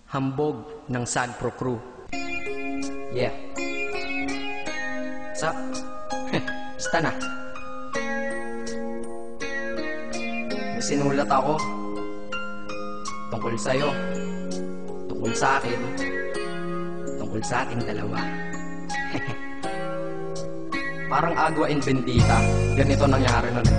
Hambog ng Sagpro Crew. Yeah. What's up? Basta na. May sinulat ako tungkol sa'yo, tungkol sa akin, tungkol sa ating dalawa. Parang agwa and bendita. Ganito nangyari nun eh.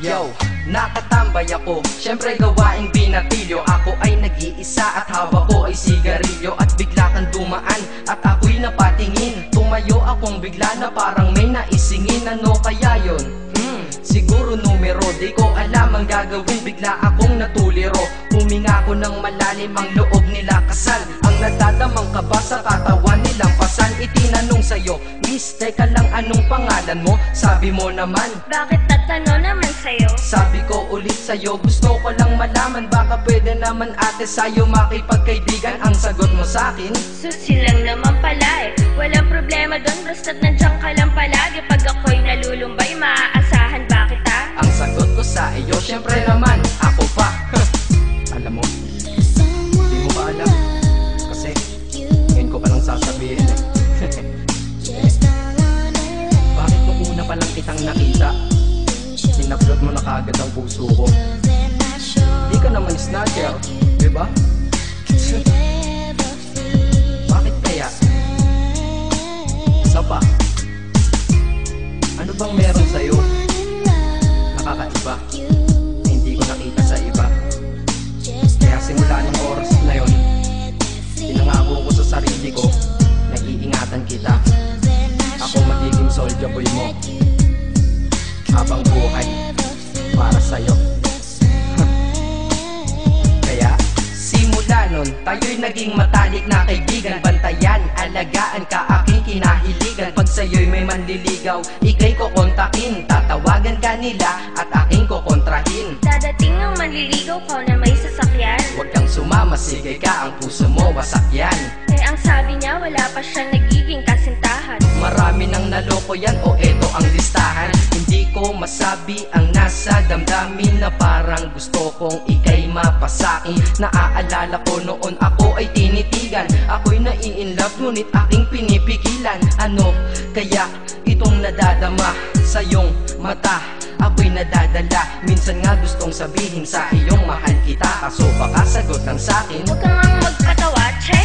Yo, nakatambay ako, syempre gawaing binatilyo. Ako ay nag-iisa at hawak ko ay sigarilyo. At bigla kang dumaan at ako'y napatingin. Tumayo akong bigla na parang may naisingin. Ano kaya yun? Siguro numero, di ko alam ang gagawin. Bigla akong natuliro. Huminga ko ng malalim, ang loob nila kasal. Ang nagdadamang kaba sa katawan nilang pasan. Itinanong sa'yo, miss, teka lang, anong pangalan mo? Sabi mo naman, bakit tatanong naman sa'yo? sabi ko ulit sa'yo, gusto ko lang malaman. Baka pwede naman ate sa'yo makipagkaibigan. Ang sagot mo sa'kin, Susi lang naman pala eh. Walang problema dun, basta't nandiyan ka lang palagi. Pag ako'y nalulumbay, maaasahan ba kita? ang sagot ko sa iyo, syempre naman, ako pa. Alam mo, hindi mo ba alam? Kasi, ngayon ko palang sasabihin eh. Bakit nung una palang kitang nakita, sinablot mo na kaagad ang puso ko? Di ka naman snatcher, diba? Bakit kaya? Isa pa, ano bang meron sa'yo? Nakakaiba, na hindi ko nakita sa iba. Kaya simula ng oras na yun, pinangako ko sa sarili ko na iingatan kita. Ako magiging soldier boy mo habang buhay para sa'yo. Kaya simula nun, tayo'y naging matalik na kaibigan. Bantayan, alagaan ka aking kinahiligan. Pag sa'yo'y may manliligaw, ika'y kukontakin. Tatawagan ka nila at aking kukontrahin. Dadating ang manliligaw ko na may sasakyan. Huwag kang sumama, sige ka, ang puso mo wasak yan. Eh ang sabi niya, wala pa siyang nagiging kasintahan. Marami nang naloko yan, o eto ang listahan. Hindi ko masabi ang nasa damdamin, na parang gusto kong ika'y mapasakin. Naaalala ko noon ako ay tinitigan. Ako'y nai-inlove ngunit aking pinipigilan. Ano kaya itong nadadama sa iyong mata? Ako'y nadadala, minsan nga gustong sabihin sa iyong mahal kita. Kaso baka sagot lang sa'kin, Huwag kang ang magpatawa, che.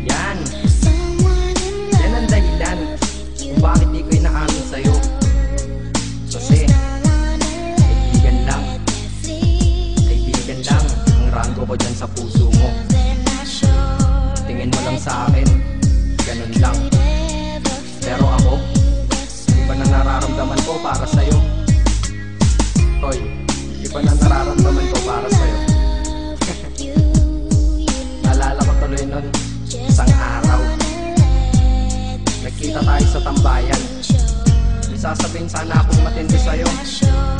yan ang dahilan kung bakit di ko inaamin sa'yo. Kasi kaibigan lang ang rango ko dyan sa puso mo. Tingin mo lang sa akin, ganun lang. Pero ako, iba na nararamdaman ko para sa'yo. Hoy, iba na nararamdaman ko para sa'yo. Naalala ko tuloy nun, isang araw nagkita tayo sa tambayan. May sasabihin sana akong matindi sa'yo,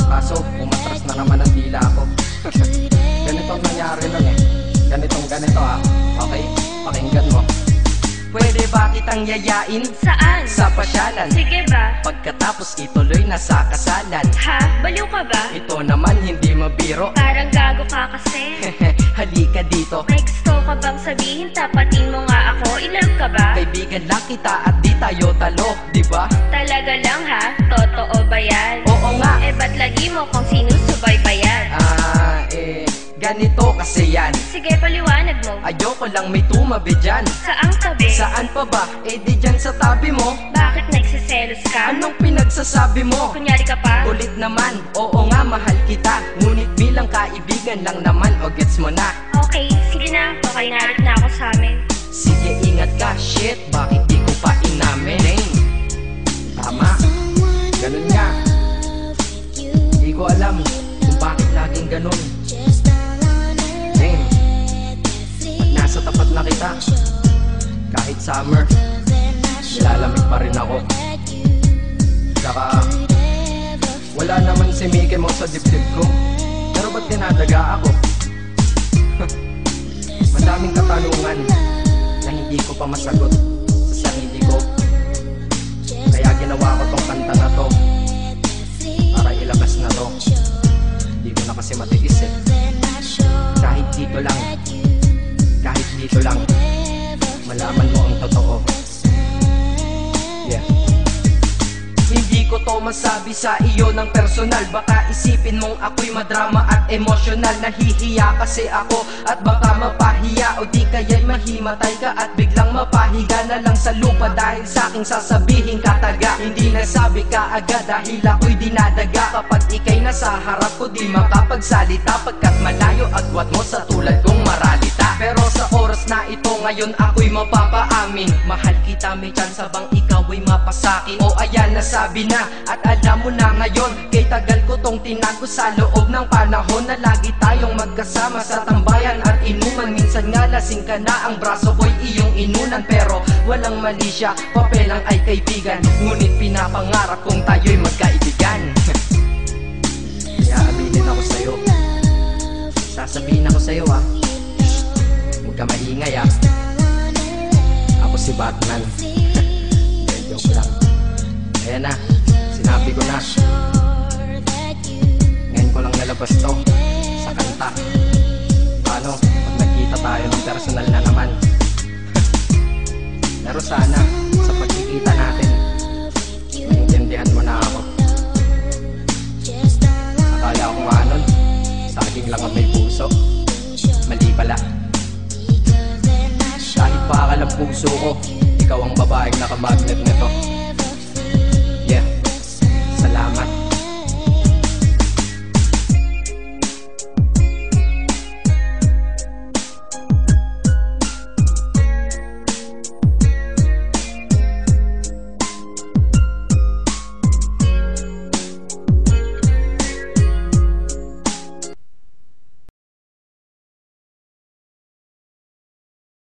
kaso umatras na naman ang dila ko. Ganito ang nangyari nun eh. Ganito ah. Okay, pakinggan mo. Pwede ba kitang yayain Saan? sa pasyalan? Sige ba? Pagkatapos ituloy na sa kasalan. Ha? Baliw ka ba? Ito naman hindi mabiro. Parang gago ka kasi. Halika dito, May gusto ka bang sabihin? Tapatin mo nga ako. I-love ka ba? kaibigan lang kita at di tayo talo, di ba? Talaga lang ha? Totoo ba yan? Oo nga. Eh ba't lagi mo kung sinusubaybayan? Ganito kasi yan. Sige, paliwanag mo. Ayoko lang may tumabi dyan. Saang tabi? Saan pa ba? Eh di dyan sa tabi mo. Bakit nagsiselos ka? Anong pinagsasabi mo? Kunyari ka pa? Ulit naman, oo nga mahal kita. Ngunit bilang kaibigan lang naman, o gets mo na. Okay, sige na. Okay, narit na ako sa amin. Sige ingat ka, shit, bakit di ko pa inamin? Tama, ganun nga. Di ko alam kung bakit laging ganun. Pag nasa tapat na kita, kahit summer, nilalamig pa rin ako. Saka wala naman si Mickey Mouse sa dibdib ko, pero ba't dinadaga ako? Madaming katanungan na hindi ko pa masagot sa sarili ko. Kaya ginawa ko tong kanta na to para ilabas na to. Hindi ko na kasi matiis eh. Kahit dito lang, kahit dito lang malaman mo ang totoo. Yeah. Hindi ko to masabi sa iyo ng personal. Baka isipin mong ako'y madrama at emosyonal. Nahihiya kasi ako at baka mapahiya, o di kaya'y mahimatay ka at biglang mapahiga na lang sa lupa dahil sa aking sasabihin kataga. Hindi nasabi ka agad dahil ako'y dinadaga. Kapag ika'y nasa harap ko di makapagsalita, pagkat malayo agwat mo sa tulad kong maralita. Pero sa oras na ito ngayon ako'y mapapaamin, mahal kita, may tsansa bang ikaw ay mapasakin? O ayan, nasabi na at alam mo na ngayon. Kay tagal ko tong tinago sa loob ng panahon na lagi tayong magkasama sa tambayan at inuman. Minsan nga lasing ka na, ang braso ko'y iyong inunan. Pero walang mali siya, papelang ay kaibigan. Ngunit pinapangarap kong tayo'y magkaibigan. Kaya aminin ako sa'yo, sasabihin ako sa'yo huwag ka maingay Ako si Batman. Joke lang. Ayan na, sinabi ko na. Ngayon ko lang nalabas to sa kanta. Paano pag nagkita tayo ng personal na naman? Pero sana sa pagkikita natin maintindihan mo na ako. Akala ko nga nun saging lang ang may puso. Mali pala. Kahit bakal ang puso ko, ikaw ang babaeng nakamagnet nito.